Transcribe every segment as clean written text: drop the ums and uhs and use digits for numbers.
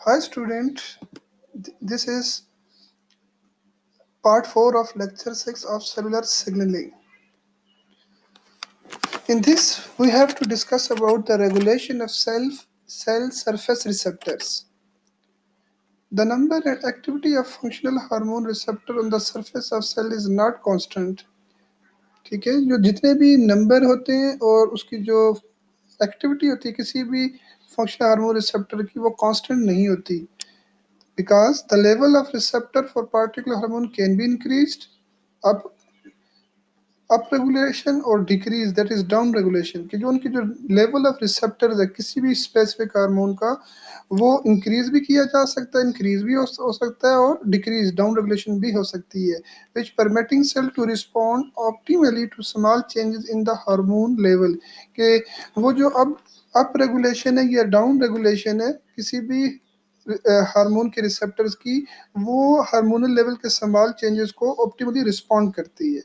Hi student, this is part 4 of lecture 6 of cellular signaling. In this, we have to discuss about the regulation of cell surface receptors. The number and activity of functional hormone receptor on the surface of cell is not constant. ठीक है, जो जितने भी number होते हैं और उसकी जो एक्टिविटी होती है किसी भी फंक्शनल हार्मोन रिसेप्टर की वो कांस्टेंट नहीं होती because the level of receptor for particular hormone can be increased up up regulation और decrease that is down regulation कि जो उनकी जो लेवल ऑफ रिसेप्टर्स है किसी भी स्पेसिफिक हार्मोन का वो इंक्रीज भी किया जा सकता है, इंक्रीज भी हो सकता है और डिक्रीज डाउन रेगुलेशन भी हो सकती है which permitting cell to respond optimally to small changes in the hormone level के वो जो अब अप रेगुलेशन है या डाउन रेगुलेशन है किसी भी हार्मोन के रिसेप्टर्स की वो हार्मोनल लेवल के स्मॉल चेंजेस को ऑप्टिमली रिस्पॉन्ड करती है.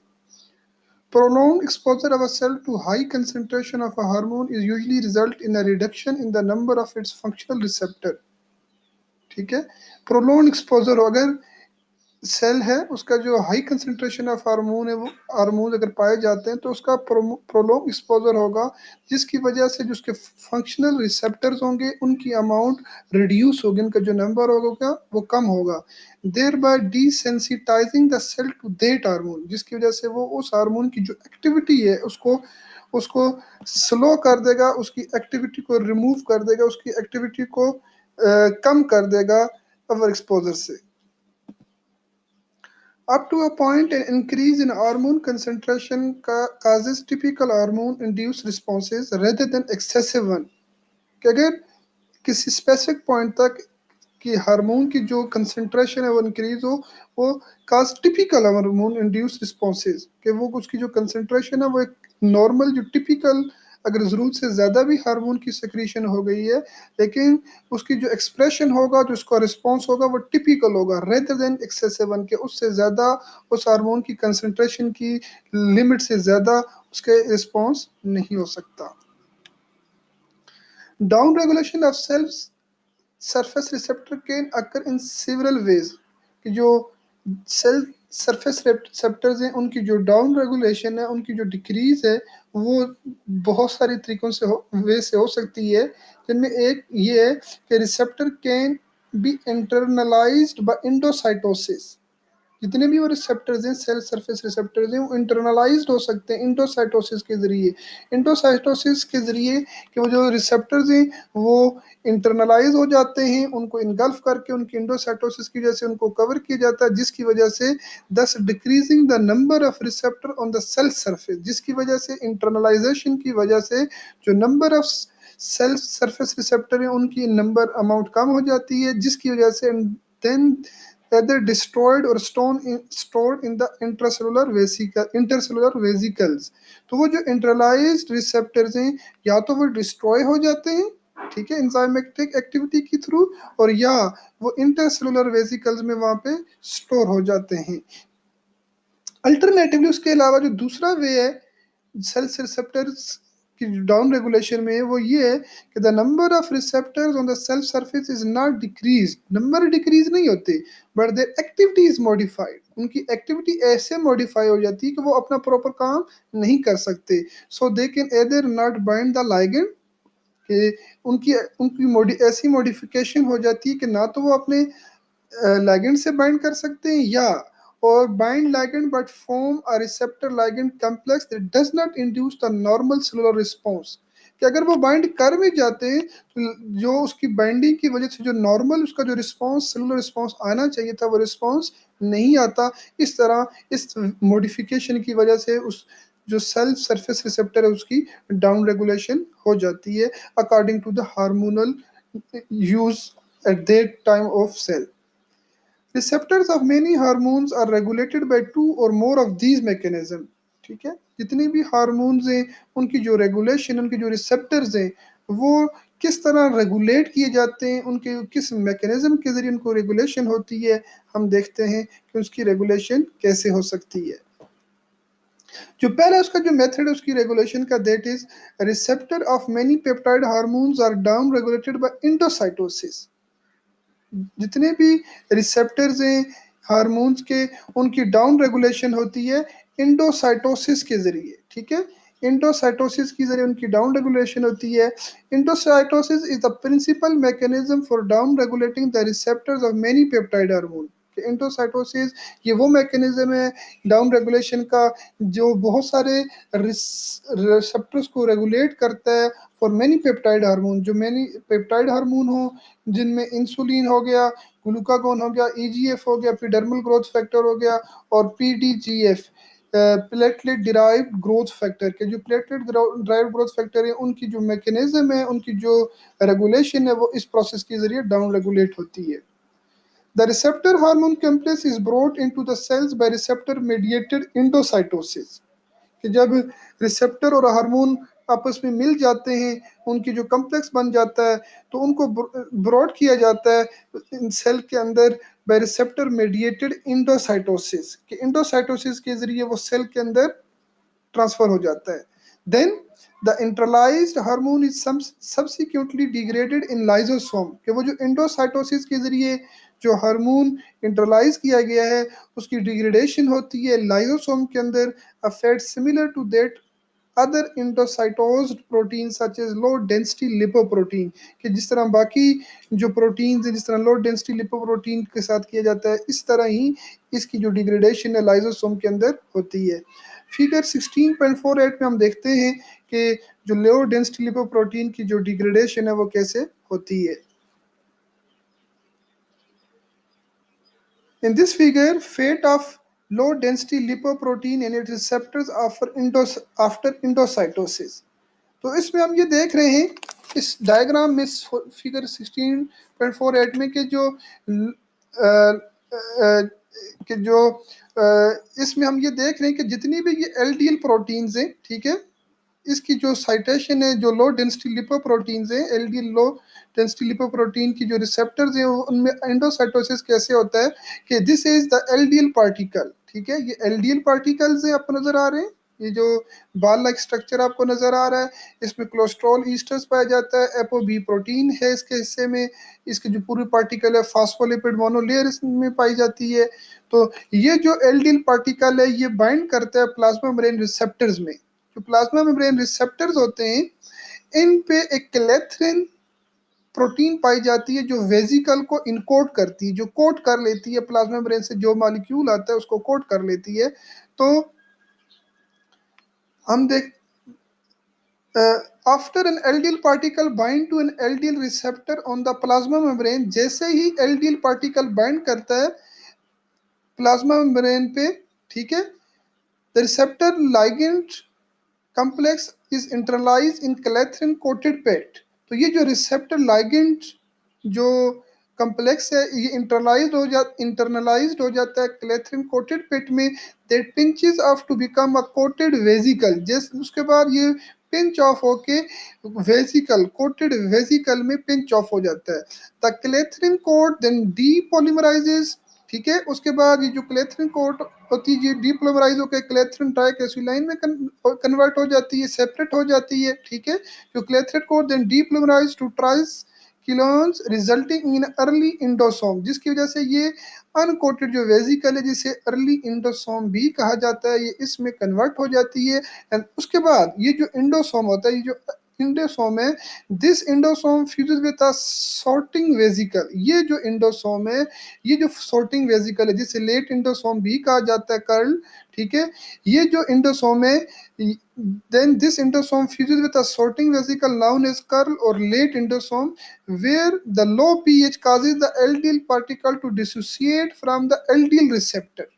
Prolonged exposure of a cell to high concentration of a hormone is usually result in a reduction in the number of its functional receptor. ठीक है, prolong exposure अगर cell है उसका जो high concentration of hormone है वो hormone अगर पाए जाते हैं तो उसका प्रोलॉन्ग एक्सपोजर होगा जिसकी वजह से जो उसके फंक्शनल रिसेप्टर्स होंगे उनकी अमाउंट रिड्यूस होगी, उनका जो नंबर होगा वो कम होगा, thereby desensitising the cell to that hormone जिसकी वजह से वो उस हार्मोन की जो एक्टिविटी है उसको उसको स्लो कर देगा, उसकी एक्टिविटी को रिमूव कर देगा, उसकी एक्टिविटी को कम कर देगा ओवर एक्सपोजर से. Up to a point, an increase in hormone concentration causes typical hormone-induced responses rather than excessive one. कि अगर किसी स्पेसिफिक पॉइंट तक कि हार्मोन की जो कंसंट्रेशन है वो इंक्रीज हो वो काज टिपिकल हार्मोन इंड्यूस रिस्पॉन्सेज कि वो उसकी जो कंसंट्रेशन है वो एक नॉर्मल जो टिपिकल अगर ज़रूरत से ज़्यादा भी हार्मोन की सिक्रीशन हो गई है लेकिन उसकी जो एक्सप्रेशन होगा जो उसका रिस्पॉन्स होगा वो टिपिकल होगा रेदर देन एक्सेसिव वन के उससे ज़्यादा उस हार्मोन की कंसंट्रेशन की लिमिट से ज़्यादा उसके रिस्पॉन्स नहीं हो सकता. Down regulation of cells surface receptor can occur in several ways कि जो सेल सरफेस रिसेप्टर्स हैं उनकी जो डाउन रेगुलेशन है उनकी जो डिक्रीज है वो बहुत सारे तरीकों से वे से हो सकती है जिनमें एक ये है कि receptor can be internalised by endocytosis. जितने भी वो रिसेप्टर्स हैं सेल सरफेस रिसेप्टर्स हैं वो इंटरनलाइज्ड हो सकते हैं इंडोसाइटोसिस के जरिए. इंडोसाइटोसिस के जरिए कि वो जो रिसेप्टर्स हैं वो इंटरनलाइज हो जाते हैं, उनको इनगल्फ करके उनकी इंडोसाइटोसिस की वजह से उनको कवर किया जाता है जिसकी वजह से thus decreasing the number of receptor on the cell surface जिसकी वजह से इंटरनलाइजेशन की वजह से जो number of cell surface receptor हैं उनकी नंबर अमाउंट कम हो जाती है जिसकी वजह से then either destroyed or stored in the intercellular vesicles. तो वो जो इंटरलाइज्ड रिसेप्टर्स हैं या तो वो डिस्ट्रॉय हो जाते हैं, ठीक है, एंजाइमेटिक एक्टिविटी के थ्रू, और या वो इंटरसेलुलर वेसिकल्स में वहाँ पे स्टोर हो जाते हैं. अल्टरनेटिवली उसके अलावा जो दूसरा वे है सेल रिसेप्टर्स की डाउन रेगुलेशन में वो ये है कि the number of receptors on the cell surface is not decrease, number decrease नहीं होते but their activity is modified, उनकी एक्टिविटी ऐसे मॉडिफाई हो जाती है कि वो अपना प्रॉपर काम नहीं कर सकते. So they can either not bind the ligand कि उनकी उनकी ऐसी मॉडिफिकेशन हो जाती है कि ना तो वो अपने ligand से बाइंड कर सकते हैं या और bind ligand but form a receptor ligand complex that does not induce the normal cellular response. कि अगर वो बाइंड कर भी जाते हैं तो जो उसकी बाइंडिंग की वजह से जो नॉर्मल उसका जो रिस्पॉन्स सेलुलर रिस्पॉन्स आना चाहिए था वो रिस्पॉन्स नहीं आता. इस तरह इस मॉडिफिकेशन की वजह से उस जो सेल सरफेस रिसेप्टर है उसकी डाउन रेगुलेशन हो जाती है according to the hormonal use at that time of cell. Receptors of many hormones are regulated by two or more of these mechanisms. ठीक है, जितनी भी हार्मोन्स हैं उनकी जो रेगुलेशन उनके जो रिसेप्टर्स हैं वो किस तरह रेगुलेट किए जाते हैं, उनके किस मैकेनिज्म के जरिए उनको रेगुलेशन होती है, हम देखते हैं कि उसकी रेगुलेशन कैसे हो सकती है. जो पहला उसका जो मेथड है उसकी रेगुलेशन का that is receptor of many peptide hormones are down regulated by endocytosis. जितने भी रिसेप्टर्स हैं हार्मोन्स के, उनकी डाउन रेगुलेशन होती है इंडोसाइटोसिस के जरिए। ठीक है, इंडोसाइटोसिस के जरिए उनकी डाउन रेगुलेशन होती है। Endocytosis is the principal mechanism for down regulating the receptors of many peptide hormone. Endocytosis ये वो मैकेनिज्म है डाउन रेगुलेशन का जो बहुत सारे रिसेप्टर्स को रेगुलेट करता है फॉर मेनी पेप्टाइड हार्मोन, जो मेनी पेप्टाइड हार्मोन हो, जिनमें इंसुलिन हो गया, ग्लूकागोन हो गया, ईजीएफ हो गया, एपिडर्मल ग्रोथ फैक्टर हो गया, और पीडीजीएफ प्लेटलेट डिराइव्ड ग्रोथ फैक्टर के, जो प्लेटलेट ड्राइव्ड ग्रोथ फैक्टर है उनकी जो मैकेनिज्म है, उनकी जो रेगुलेशन है वो इस प्रोसेस के जरिए डाउन रेगुलेट होती है। The receptor hormone complex is brought into the cells by receptor mediated endocytosis। कि जब रिसेप्टर और हार्मोन आपस में मिल जाते हैं, उनकी जो कम्प्लेक्स बन जाता है, तो उनको ब्रॉड किया जाता है इन सेल के अंदर बाय रिसेप्टर मेडिएटेड इंडोसाइटोसिस, कि इंडोसाइटोसिस के जरिए वो सेल के अंदर ट्रांसफर हो जाता है। Then the internalised hormone is subsequently degraded in lysosome, कि वो जो इंडोसाइटोसिस के जरिए जो हार्मोन इंटरलाइज किया गया है उसकी डिग्रेडेशन होती है लाइजोसोम के अंदर, effect similar to that other endocytosed protein such as low density lipoprotein, कि जिस तरह बाकी जो प्रोटीन्स है, जिस तरह लो डेंसिटी लिपोप्रोटीन के साथ किया जाता है, इस तरह ही इसकी जो डिग्रेडेशन है लाइजोसोम के अंदर होती है। फिगर 16.48 में हम देखते हैं कि जो लो डेंसिटी लिपोप्रोटीन की जो डिग्रेडेशन है वो कैसे होती है। In this figure, fate of low density lipoprotein and its receptors after endocytosis। तो इसमें हम ये देख रहे हैं इस डायग्राम में फिगर 16.48 में कि जो कि जो इसमें हम ये देख रहे हैं कि जितनी भी ये एलडीएल प्रोटीन्स हैं, ठीक है, इसकी जो साइटेशन है, जो लो डेंसिटी लिपोप्रोटीन्स हैं, एलडीएल लो डेंसिटी लिपोप्रोटीन की जो रिसेप्टर्स हैं उनमें एंडोसाइटोसिस कैसे होता है कि this is the LDL particle. ठीक है, ये एलडीएल पार्टिकल्स हैं, आपको नजर आ रहे हैं, ये जो बाल लाइक स्ट्रक्चर आपको नजर आ रहा है, इसमें कोलेस्ट्रॉल ईस्टर्स पाया जाता है, एपोबी प्रोटीन है इसके हिस्से में, इसकी जो पूरी पार्टिकल है फास्फोलिपिड मोनोलेयर इसमें पाई जाती है। तो ये जो एलडीएल पार्टिकल है ये बाइंड करता है प्लाज्मा मेम्ब्रेन रिसेप्टर्स में। जो प्लाज्मा मेम्ब्रेन रिसेप्टर्स होते हैं इन पे एक क्लेथरिन प्रोटीन पाई जाती है जो वेजिकल को इनकोड करती है, जो कोड कर लेती है प्लाज्मा मेम्ब्रेन से जो मॉलिक्यूल आता है उसको कोड कर लेती है। तो हम देख after an LDL particle bind to an LDL receptor on the plasma membrane, जैसे ही एलडीएल पार्टिकल बाइंड करता है प्लाज्मा मेम्ब्रेन पे, ठीक है, the receptor ligand complex is internalise in clathrin coated pit. तो ये जो रिसेप्टर लाइगेंड जो कम्प्लेक्स है ये इंटरनलाइज्ड हो जाता है क्लेथरिन कोटेड पेट में, that pinches off to become a coated vesicle. जैसे उसके बाद ये पिंच ऑफ होके वेजिकल, कोटेड वेजिकल में पिंच ऑफ हो जाता है। The clathrin coat then depolymerises. ठीक है, उसके बाद ये जो क्लेथरिन कोट होती है डीपोलीमराइज होकर क्लेथरिन ट्राइक्लोसिलाइन में कन्वर्ट हो जाती है, सेपरेट हो जाती है। ठीक है, जो clathrin coat then depolymerise to triskelions resulting in early endosome, जिसकी वजह से ये अनकोटेड जो वेजिकल है जिसे अर्ली इंडोसोम भी कहा जाता है ये इसमें कन्वर्ट हो जाती है। एंड उसके बाद ये जो इंडोसोम होता है, ये जो इंडोसोम है, this endosome fuses with a sorting vesicle. ये जो इंडोसोम है, ये जो सॉर्टिंग वेजिकल है जिसे लेट इंडोसोम भी कहा जाता है, कर्ल। ठीक है, ये जो इंडोसोम है, then this endosome fuses with a sorting vesicle known as curl or late endosome, where the low pH causes the LDL particle to dissociate from the LDL receptor।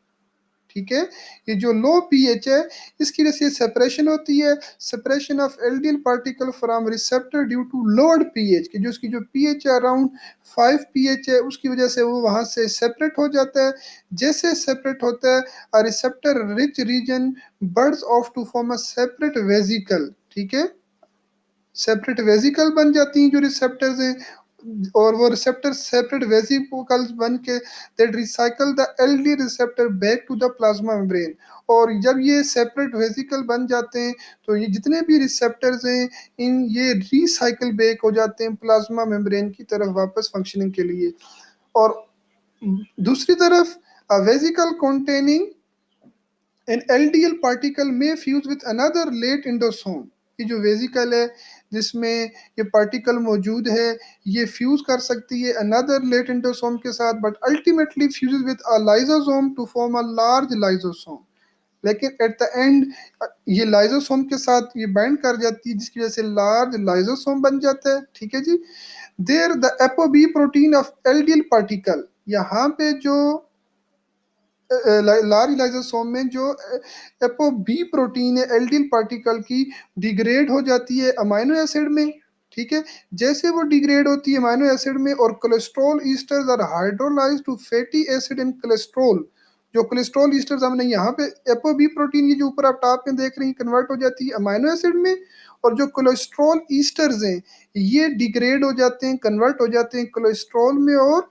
ठीक है, ये जो लो पीएच है इसकी वजह से सेपरेशन होती है, separation of LDL particle from receptor due to lowered pH, कि जो उसकी जो पीएच है अराउंड 5 पीएच है उसकी वजह से वो वहां से सेपरेट हो जाता है। जैसे सेपरेट होता है a receptor rich region buds off to form a separate vesicle. ठीक है, सेपरेट वेजिकल बन जाती हैं जो रिसेप्टर्स हैं, और वो रिसेप्टर सेपरेट वेसिकल्स बन के that recycle the LD receptor back to the plasma membrane. और जब ये सेपरेट वेसिकल बन जाते हैं तो ये जितने भी रिसेप्टर्स हैं ये रिसाइकल बैक हो जाते हैं प्लाज्मा मेम्ब्रेन की तरफ वापस फंक्शनिंग के लिए। और दूसरी तरफ a vesicle containing an LDL particle may fuse with another late endosome। ये जो वेजिकल है जिसमें ये पार्टिकल मौजूद है, ये फ्यूज कर सकती है अनदर लेट एंडोसोम के साथ, but ultimately fuses with a lysosome to form a large lysosome. लेकिन एट द एंड ये लाइसोसोम के साथ ये बाइंड कर जाती है, जिसकी वजह से लार्ज लाइसोसोम बन जाता है। ठीक है जी। There the apoB protein of LDL particle, यहाँ पे जो लार्ज लाइसोसोम में जो एपो बी प्रोटीन है एल्डिल पार्टिकल की, डिग्रेड हो जाती है अमाइनो एसिड में। ठीक है। जैसे वो डिग्रेड होती है अमाइनो एसिड में और cholesterol esters are hydrolysed to fatty acid and cholesterol, जो कोलेस्ट्रॉल ईस्टर्स हमने यहाँ पे एपो बी प्रोटीन, ये जो ऊपर आप टॉप में देख रहे हैं, कन्वर्ट हो जाती है अमाइनो एसिड में। और जो कोलेस्ट्रॉल ईस्टर्स हैं ये डिग्रेड हो जाते हैं, कन्वर्ट हो जाते हैं कोलेस्ट्रॉल में और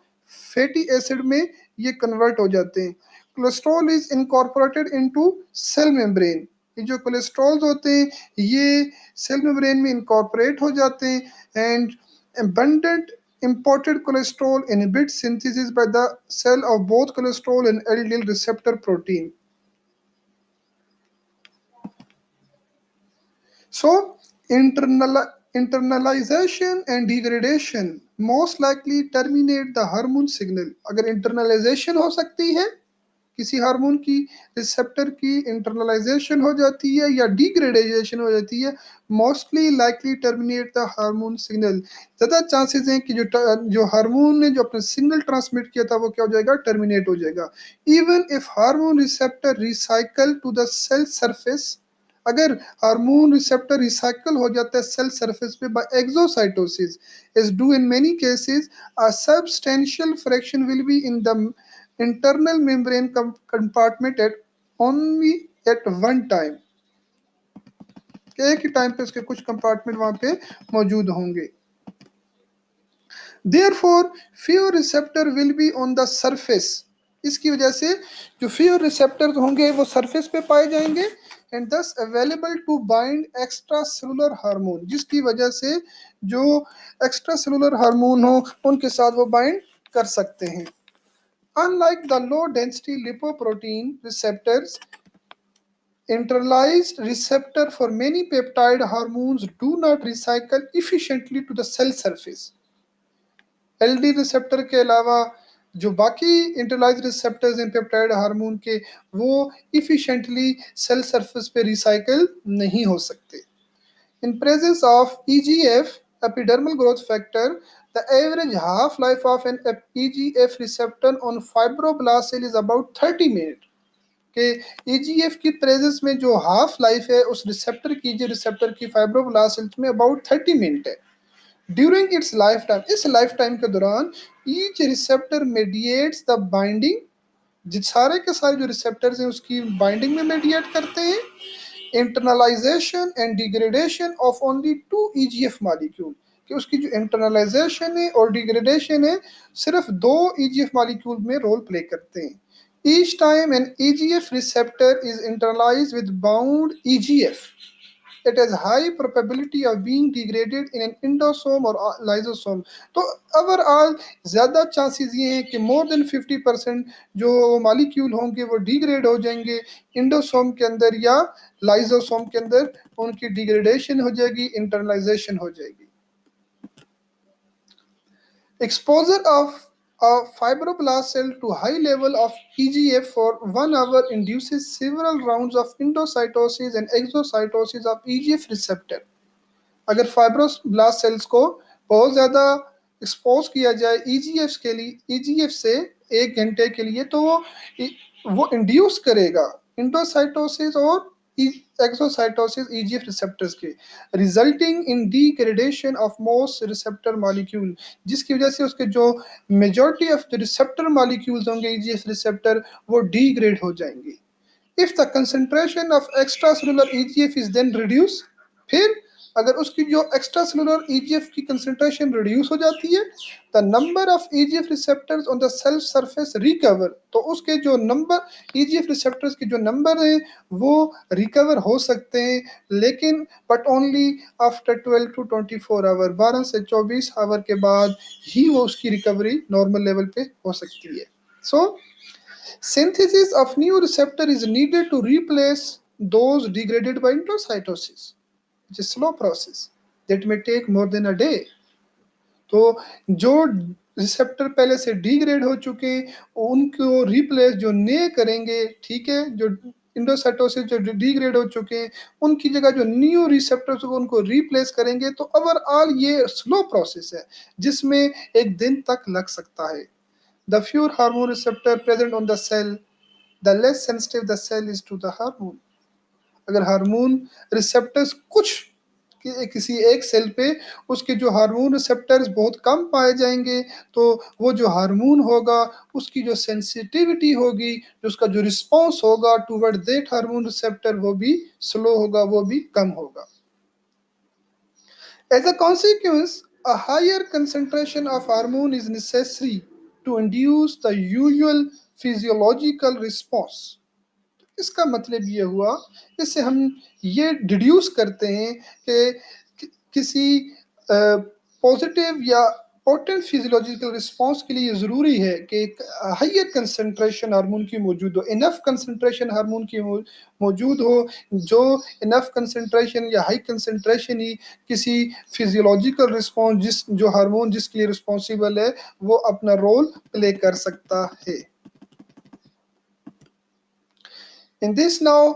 फैटी एसिड में ये कन्वर्ट हो जाते हैं। Cholesterol is incorporated into cell membrane. ये जो कोलेस्ट्रॉल्स होते हैं ये सेल मेम्ब्रेन में इनकॉर्पोरेट हो जाते हैं। And abundant imported cholesterol inhibits synthesis by the cell of both cholesterol and LDL receptor protein. So internalization and degradation most likely terminate the hormone signal। अगर internalization हो सकती है किसी हार्मोन की, रिसेप्टर की इंटरनलाइजेशन हो जाती है या डिग्रेडेशन हो जाती है, mostly likely terminate the hormone signal. ज़्यादा चांसेस हैं कि जो हार्मोन ने जो अपना सिग्नल ट्रांसमिट किया था वो क्या हो जाएगा, टर्मिनेट हो जाएगा। Even if hormone receptor recycle to the cell surface, अगर हार्मोन रिसेप्टर रिसाइकल हो जाता है सेल सरफेस पे by exocytosis is do in many cases, a substantial fraction will be in the internal membrane compartment at only at one time। एक ही time पे उसके कुछ compartment वहां पे मौजूद होंगे। Therefore few receptor will be on the surface। इसकी वजह से जो few receptors होंगे वो सरफेस पे पाए जाएंगे and thus available to bind extracellular hormone, जिसकी वजह से जो extracellular hormone हो उनके साथ वो बाइंड कर सकते हैं। Unlike the low density lipoprotein receptors, internalized receptor for many peptide hormones do not recycle efficiently to the cell surface। LD receptor के अलावा जो बाकी इंटरलाइज रिसेप्टर्स हैं पेप्टाइड हार्मोन के, वो इफिशिएंटली सेल सरफेस पे रिसाइकल नहीं हो सकते। In presence of EGF, epidermal growth factor, the average half-life of an EGF receptor on fibroblast cell is about 30 minutes। कि EGF की प्रेजेंस में जो हाफ लाइफ है उस रिसेप्टर की, जो रिसेप्टर की फाइब्रोब्लास्ट सेल्स में अबाउट 30 मिनट है। ड्यूरिंग इट्स लाइफ टाइम, इस लाइफ टाइम के दौरान ईच रिसेप्टर मेडिएट्स द बाइंडिंग, जिस सारे के सारे जो रिसेप्टर्स हैं उसकी बाइंडिंग में मेडिएट करते हैं। Internalisation and degradation of only two EGF molecule, कि उसकी जो इंटरनलाइजेशन है और डिग्रेडेशन है सिर्फ दो ईजीएफ मॉलिक्यूल में रोल प्ले करते हैं। Each time an EGF receptor is internalized with bound EGF, it has high probability of being degraded in an endosome or lysosome। तो ओवरऑल ज़्यादा चांसेस ये हैं कि मोर देन 50% जो मॉलिक्यूल होंगे वो डिग्रेड हो जाएंगे इंडोसोम के अंदर या लाइजोसोम के अंदर, उनकी डिग्रेडेशन हो जाएगी, इंटरनलाइजेशन हो जाएगी। Exposure of a fibroblast cell to high level of EGF for 1 hour induces several rounds of endocytosis and exocytosis of EGF receptor। अगर फाइब्रोब्लास्ट सेल्स को बहुत ज़्यादा एक्सपोज किया जाए ईजीएफ के लिए, ईजीएफ से 1 घंटे के लिए, तो वो इंड्यूस करेगा इंडोसाइटोसिस और एक्सोसाइटोसिस ईजीएफ रिसेप्टर्स के, resulting in degradation of most receptor molecule, जिसकी वजह से उसके जो majority of the receptor molecules होंगे ईजीएफ रिसेप्टर वो डिग्रेड हो जाएंगे। If the concentration of extra cellular EGF is then reduce, फिर अगर उसकी जो एक्स्ट्रा सेलुलर ईजीएफ की कंसेंट्रेशन रिड्यूस हो जाती है, the number of EGF receptors on the cell surface recover, तो उसके जो नंबर ईजीएफ रिसेप्टर्स के जो नंबर हैं वो रिकवर हो सकते हैं, लेकिन but only after 12 to 24 hour, 12 से 24 आवर के बाद ही वो उसकी रिकवरी नॉर्मल लेवल पे हो सकती है। सो synthesis of new receptor is needed to replace those degraded by endocytosis, which is slow process that may take more than a day. तो जो रिसेप्टर पहले से डिग्रेड हो चुके हैं उनको रिप्लेस जो नए करेंगे, ठीक है, जो इंडोसाइटोसिस जो डिग्रेड हो चुके हैं उनकी जगह जो न्यू रिसेप्टर्स को उनको रिप्लेस करेंगे। तो ओवरऑल ये स्लो प्रोसेस है जिसमें एक दिन तक लग सकता है। The fewer hormone receptor present on the cell, the less sensitive the cell is to the hormone. अगर हार्मोन रिसेप्टर्स कुछ किसी एक सेल पे उसके जो हार्मोन रिसेप्टर्स बहुत कम पाए जाएंगे, तो वो जो हार्मोन होगा उसकी जो सेंसिटिविटी होगी, जो उसका जो रिस्पॉन्स होगा टूवर्ड दैट हार्मोन रिसेप्टर वो भी स्लो होगा, वो भी कम होगा। As a consequence, a higher concentration of hormone is necessary to induce the usual physiological response। इसका मतलब ये हुआ, इससे हम ये डिड्यूस करते हैं कि किसी पॉजिटिव या पोटेंट फिजियोलॉजिकल रिस्पॉन्स के लिए ज़रूरी है कि एक हाइयर कंसंट्रेशन हार्मोन की मौजूद हो, इनफ कंसंट्रेशन हार्मोन की मौजूद हो। जो इनफ कंसंट्रेशन या हाई कंसंट्रेशन ही किसी फिजियोलॉजिकल रिस्पॉन्स जिस जो हार्मोन जिसके लिए रिस्पॉन्सिबल है वो अपना रोल प्ले कर सकता है। इन दिस नाउ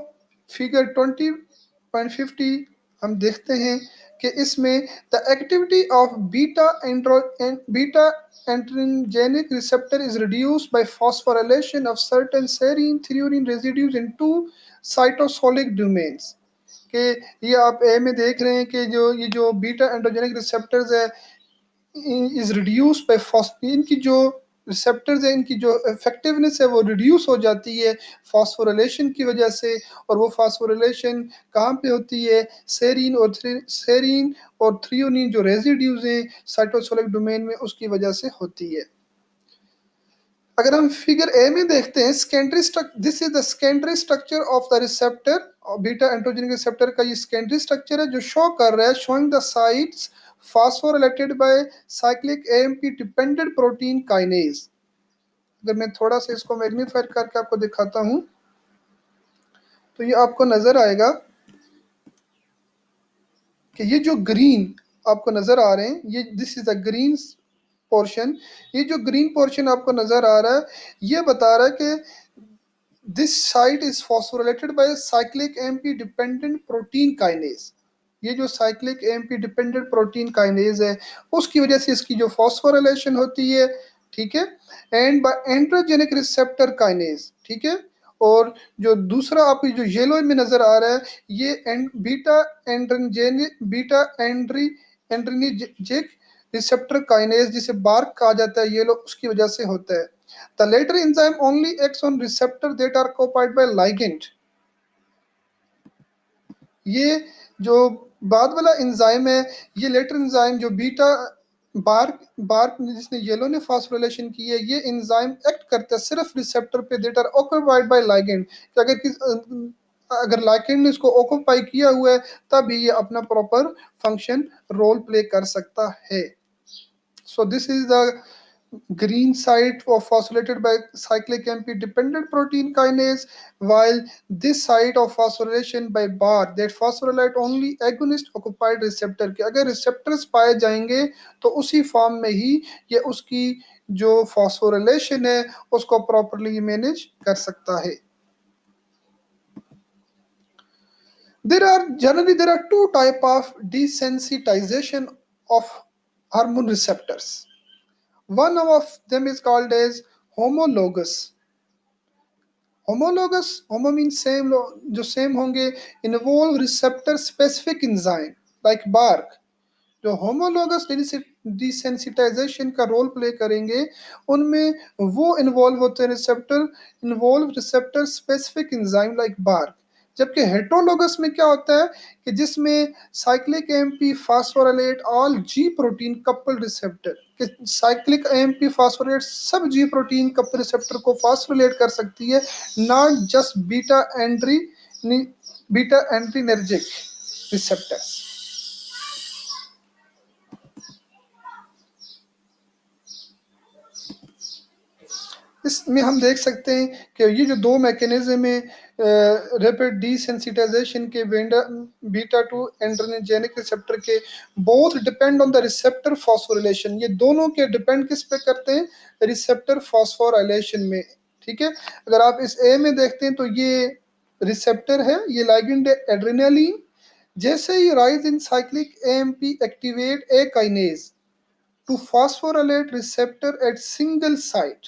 फिगर 20.50 हम देखते हैं कि इसमें the activity of beta androgenic receptor is reduced by phosphorylation of certain serine threonine residues into cytosolic domains. कि ये आप ए में देख रहे हैं कि जो ये जो बीटा एंड्रोजेनिक रिसेप्टर्स है इज रिड्यूस बाय इनकी जो रिसेप्टर्स है इनकी जो इफेक्टिवनेस है वो रिड्यूस हो जाती है फॉस्फोरिलेशन की वजह से। और वो फॉस्फोरिलेशन कहाँ पे होती है? सेरीन और थ्रियोनिन जो रेजिड्यूज हैं साइटोसोलिक डोमेन में उसकी वजह से होती है। अगर हम फिगर ए में देखते हैं secondary structure, this is the secondary structure of the receptor, beta androgenic receptor का ये सेकेंडरी स्ट्रक्चर है जो शो कर रहा है showing the sites phosphorylated by cyclic AMP dependent protein kinase. अगर मैं थोड़ा सा इसको मैग्नीफाई करके आपको दिखाता हूं तो ये आपको नजर आएगा कि ये जो ग्रीन आपको नजर आ रहे हैं ये this is the green portion. ये जो ग्रीन पोर्शन आपको नजर आ रहा है ये बता रहा है कि this site is phosphorylated by cyclic AMP dependent protein kinase. ये जो cyclic AMP dependent protein kinase है उसकी वजह से इसकी जो फॉस्फोरिलेशन होती है, ठीक है, and by androgenic receptor kinase, ठीक है। और जो दूसरा आप जो येलो में नजर आ रहा है ये beta androgenic beta adrenergic receptor kinase जिसे बार्क कहा जाता है येलो, उसकी वजह से होता है। The latter enzyme only acts on receptors that are occupied by ligand। ये जो बाद वाला एंजाइम है ये लेटर एंजाइम जो बीटा बार्क बार्क जिसने येलो ने फॉस्फोरिलेशन की है ये एंजाइम एक्ट करता है सिर्फ रिसेप्टर पे that are occupied by ligand। कि अगर ligand ने इसको ऑक्युपाई किया हुआ है तब ये अपना प्रॉपर फंक्शन रोल प्ले कर सकता है। So this is the green site of phosphorylated by cyclic MP dependent protein kinase, while this site of phosphorylation by bar that phosphorylate only agonist occupied receptor के अगर receptors पाए जाएंगे तो उसी form में ही ये उसकी जो phosphorylation है उसको properly manage कर सकता है। There are two type of desensitization of hormone receptors. One of them is called as homologous। Homologous, homo means same, जो सेम होंगे, involve receptor specific enzyme like BARK. जो होमोलोगस डिसेंसिटाइजेशन का role play करेंगे उनमें वो involve होते हैं receptor specific enzyme like BARK. जबकि हेटरोलोगस में क्या होता है कि जिसमें cyclic AMP phosphorylate all G protein couple receptor, कि साइक्लिक एएमपी फास्फोराइलेट सब जी प्रोटीन कपल रिसेप्टर को फास्फोराइलेट कर सकती है, not just beta adrenergic receptors. इसमें हम देख सकते हैं कि ये जो दो मैकेनिज्म है रैपिड डिसेंसिटाइजेशन के बीटा टू एंड्रोजेनिक रिसेप्टर के, both depend on the receptor phosphorylation. ये दोनों के डिपेंड किस पे करते हैं? रिसेप्टर फॉस्फोराइलेशन में। ठीक है, अगर आप इस ए में देखते हैं तो ये रिसेप्टर है, ये लाइगेंड एड्रेनालिन। जैसे ही rise in cyclic AMP activate a kinase to phosphorylate receptor at single site.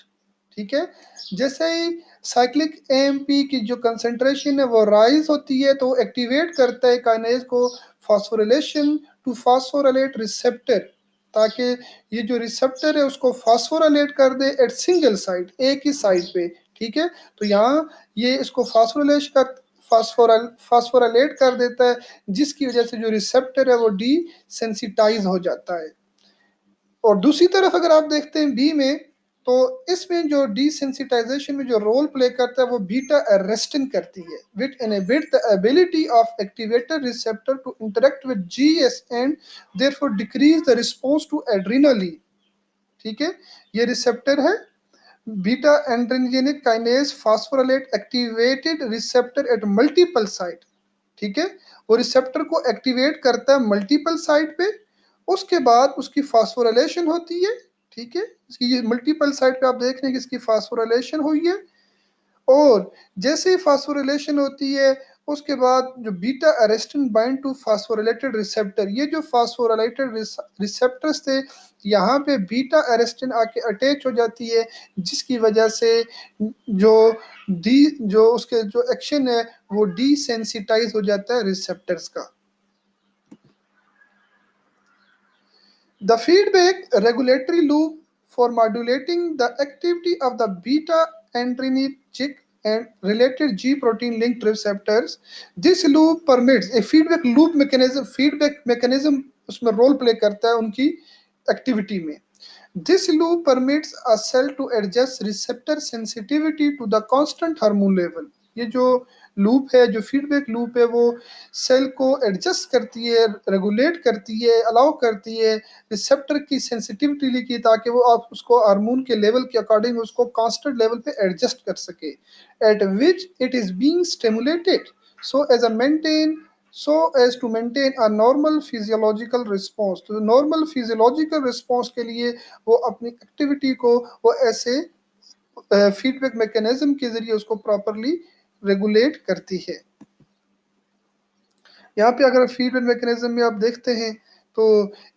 ठीक है, जैसे ही साइक्लिक एएमपी की जो कंसंट्रेशन है वो राइज होती है तो एक्टिवेट करता है काइनेज को फॉस्फोरिलेशन टू फॉस्फोराइलेट रिसेप्टर, ताकि ये जो रिसेप्टर है उसको फॉस्फोराइलेट कर दे एट सिंगल साइट, एक ही साइट पे। ठीक है, तो यहाँ ये इसको फॉस्फोराइलेट कर देता है, जिसकी वजह से जो रिसेप्टर है वो डी सेंसिटाइज हो जाता है। और दूसरी तरफ अगर आप देखते हैं बी में, तो इसमें जो डिसेंसिटाइजेशन में जो रोल प्ले करता है वो बीटा एरेस्टिन करती है, which inhibit the ability of activator receptor to interact with GS and therefore decrease the response to adrenaline. ठीक है, ये रिसेप्टर है beta androgenic kinase phosphorylate activated receptor at multiple site. ठीक है, वो रिसेप्टर को एक्टिवेट करता है मल्टीपल साइट पे, उसके बाद उसकी फास्फोराइलेशन होती है। ठीक है, इसकी ये मल्टीपल साइट पे आप देख रहे हैं कि इसकी फास्फोराइलेशन हुई है, और जैसे ही फास्फोरिलेशन होती है उसके बाद जो बीटा अरेस्टिन बाइंड टू फास्फोरिलेटेड रिसेप्टर, ये जो फास्फोरिलेटेड रिसेप्टर्स थे यहाँ पे बीटा अरेस्टिन आके अटैच हो जाती है, जिसकी वजह से जो जो उसके जो एक्शन है वो डिसेंसिटाइज हो जाता है रिसेप्टर्स का। The feedback regulatory loop for modulating the activity of the beta adrenergic and related G protein linked receptors. This loop permits a feedback loop mechanism, feedback mechanism उसमें रोल प्ले करता है उनकी activity में। This loop permits a cell to adjust receptor sensitivity to the constant hormone level. ये जो loop है, जो feedback loop है, वो सेल को एडजस्ट करती है, रेगुलेट करती है, अलाउ करती है रिसेप्टर की सेंसिटिविटी की, ताकि वो आप उसको हार्मोन के लेवल के अकॉर्डिंग उसको कांस्टेंट लेवल पे एडजस्ट कर सके, at which it is being stimulated so as a maintain so as to maintain a normal physiological response। तो नॉर्मल फिजियोलॉजिकल रिस्पॉन्स के लिए वो अपनी एक्टिविटी को वो ऐसे फीडबैक मैकेनिज्म के जरिए उसको प्रॉपरली रेगुलेट करती है। यहाँ पे अगर फीडबैक मैकेनिज्म में आप देखते हैं तो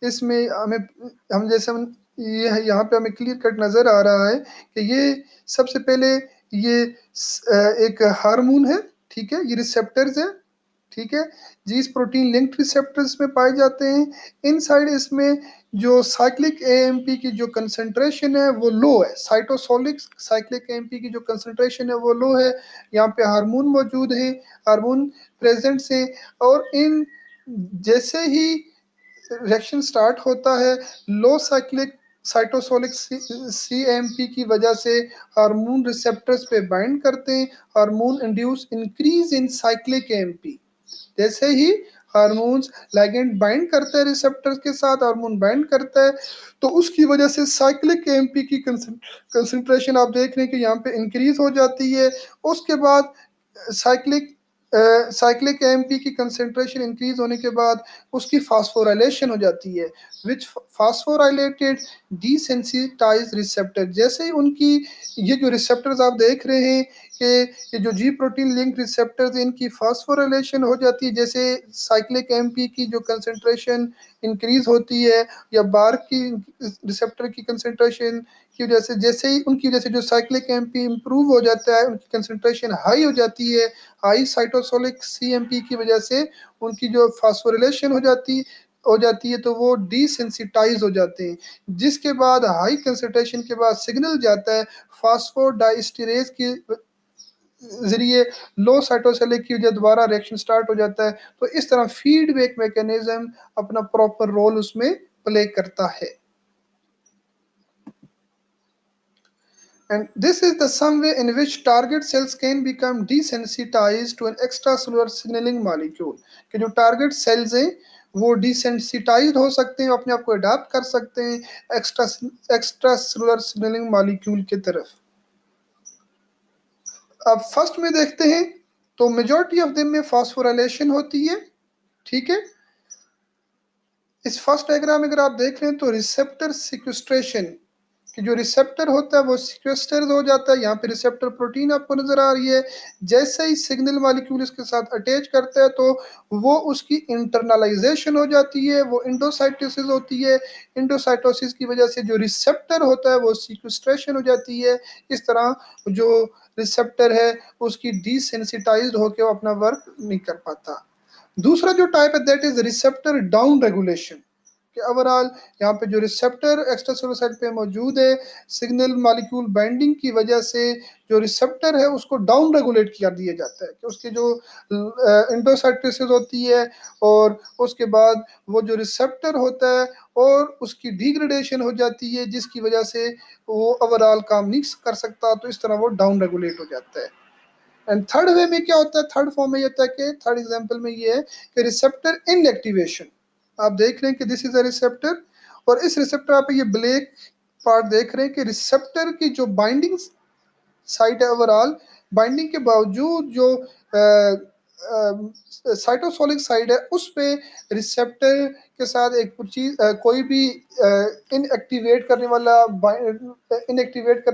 इसमें हमें हम जैसे ये यहाँ पे हमें क्लियर कट नज़र आ रहा है कि ये सबसे पहले ये एक हार्मोन है। ठीक है, ये रिसेप्टर्स है। ठीक है, जीस प्रोटीन लिंक्ड रिसेप्टर्स में पाए जाते हैं। इनसाइड इसमें जो साइक्लिक एएमपी की जो कंसंट्रेशन है वो लो है, साइटोसोलिक साइक्लिक एएमपी की जो कंसंट्रेशन है वो लो है। यहाँ पे हार्मोन मौजूद है, हार्मोन प्रेजेंट है, और इन जैसे ही रिएक्शन स्टार्ट होता है लो साइक्लिक साइटोसोलिक सीएमपी की वजह से हार्मोन रिसेप्टर्स पे बाइंड करते हैं, hormone induce increase in cyclic AMP. जैसे ही हार्मोन्स लाइगेंड बाइंड करते हैं रिसेप्टर्स के साथ, हार्मोन बाइंड करता है, तो उसकी वजह से साइक्लिक एएमपी की कंसंट्रेशन आप देख रहे हैं कि यहाँ पे इंक्रीज हो जाती है। उसके बाद साइक्लिक साइक्लिक एएमपी की कंसंट्रेशन इंक्रीज होने के बाद उसकी फास्फोराइलेशन हो जाती है, विच फास्फोराइलेटेड डिसेंसिटाइज रिसेप्टर। जैसे ही उनकी ये जो रिसेप्टर्स आप देख रहे हैं कि ये जो जी प्रोटीन लिंक रिसेप्टर्स इनकी फास्फोराइलेशन हो जाती है, जैसे साइक्लिक एएमपी की जो कंसंट्रेशन इंक्रीज होती है या बार की रिसेप्टर की कंसंट्रेशन की वजह से, जैसे ही उनकी वजह से जो साइक्लिक एएमपी इंप्रूव हो जाता है, उनकी कंसंट्रेशन हाई हो जाती है, हाई साइटोसोलिक सीएमपी की वजह से उनकी जो फास्फोरिलेशन हो जाती है तो वो डिसेंसिटाइज हो जाते हैं, जिसके बाद हाई कंसंट्रेशन के बाद सिग्नल जाता है फास्फोडाइस्टेरेज की ज़रिए लो साइटोसैलिक की वजह दोबारा रिएक्शन स्टार्ट हो जाता है। तो इस तरह फीडबैक मैकेनिज्म अपना प्रॉपर रोल उसमें प्ले करता है। And this is the some way in which target cells can become desensitized to an extracellular signaling molecule। कि जो टारगेट सेल्स हैं वो डिसेंसिटाइज हो सकते हैं, अपने आप को अडाप्ट कर सकते हैं एक्स्ट्रा सेलुलर सिग्नलिंग मॉलिक्यूल की तरफ। अब फर्स्ट में देखते हैं तो मेजॉरिटी ऑफ देम में फॉस्फोराइलेशन होती है। ठीक है, इस फर्स्ट डायग्राम में अगर आप देख रहे हैं तो रिसेप्टर सिक्वेस्ट्रेशन कि जो रिसेप्टर होता है वो सिक्वेस्टर हो जाता है। यहाँ पे रिसेप्टर प्रोटीन आपको नजर आ रही है। जैसे ही सिग्नल मॉलिक्यूल इसके साथ अटैच करता है तो वो उसकी इंटरनलाइजेशन हो जाती है, वो इंडोसाइटोसिस होती है। इंडोसाइटोसिस की वजह से जो रिसेप्टर होता है वो सिक्वेस्ट्रेशन हो जाती है। इस तरह जो रिसेप्टर है उसकी डिसेंसिटाइज्ड होकर वो अपना वर्क नहीं कर पाता। दूसरा जो टाइप है that is receptor down regulation कि ओवरऑल यहाँ पे जो रिसेप्टर एक्स्ट्रासेलुलर साइड पे मौजूद है, सिग्नल मॉलिक्यूल बाइंडिंग की वजह से जो रिसेप्टर है उसको डाउन रेगुलेट कर दिया जाता है कि उसकी जो इंडोसाइटोसिस होती है और उसके बाद वो जो रिसेप्टर होता है और उसकी डिग्रेडेशन हो जाती है जिसकी वजह से वो ओवरऑल काम नहीं कर सकता। तो इस तरह वो डाउन रेगुलेट हो जाता है। एंड थर्ड वे में क्या होता है, थर्ड फॉर्म में ये होता है कि थर्ड एग्जांपल में ये है कि रिसेप्टर इनएक्टिवेशन। आप देख रहे हैं कि दिस इज अ रिसेप्टर और इस रिसेप्टर आप ये ब्लैक पार्ट देख रहे हैं कि रिसेप्टर की जो बाइंडिंग साइट है ओवरऑल बाइंडिंग के बावजूद जो साइटोसोलिक साइड है उस पे रिसेप्टर के साथ एक चीज कोई भी इनएक्टिवेट करने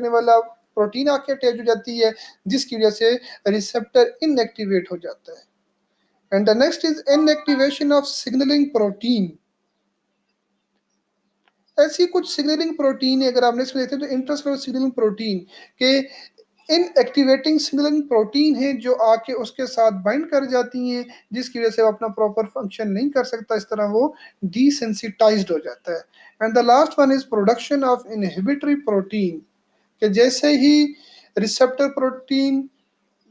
वाला प्रोटीन आके अटैच हो जाती है जिसकी वजह से रिसेप्टर इनएक्टिवेट हो जाता है। And the next is inactivation of signalling protein. ऐसी कुछ सिग्नलिंग प्रोटीन है, अगर आप नेक्स्ट में देखते हैं तो इंट्रासेलुलर सिग्नलिंग प्रोटीन के इन एक्टिवेटिंग सिग्नलिंग प्रोटीन है जो आके उसके साथ बाइंड कर जाती हैं जिसकी वजह से वो अपना प्रॉपर फंक्शन नहीं कर सकता। इस तरह वो डिसेंसिटाइज्ड हो जाता है। And the last one is production of inhibitory protein कि जैसे ही रिसेप्टर प्रोटीन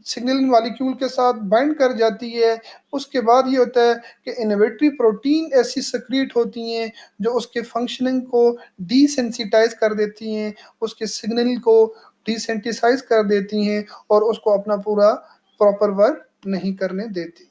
सिग्नलिंग मॉलिक्यूल के साथ बाइंड कर जाती है उसके बाद ये होता है कि इनहिबिटरी प्रोटीन ऐसी सक्रिएट होती हैं जो उसके फंक्शनिंग को डिसेंसिटाइज कर देती हैं, उसके सिग्नल को डिसेंटिसाइज कर देती हैं और उसको अपना पूरा प्रॉपर वर्क नहीं करने देती।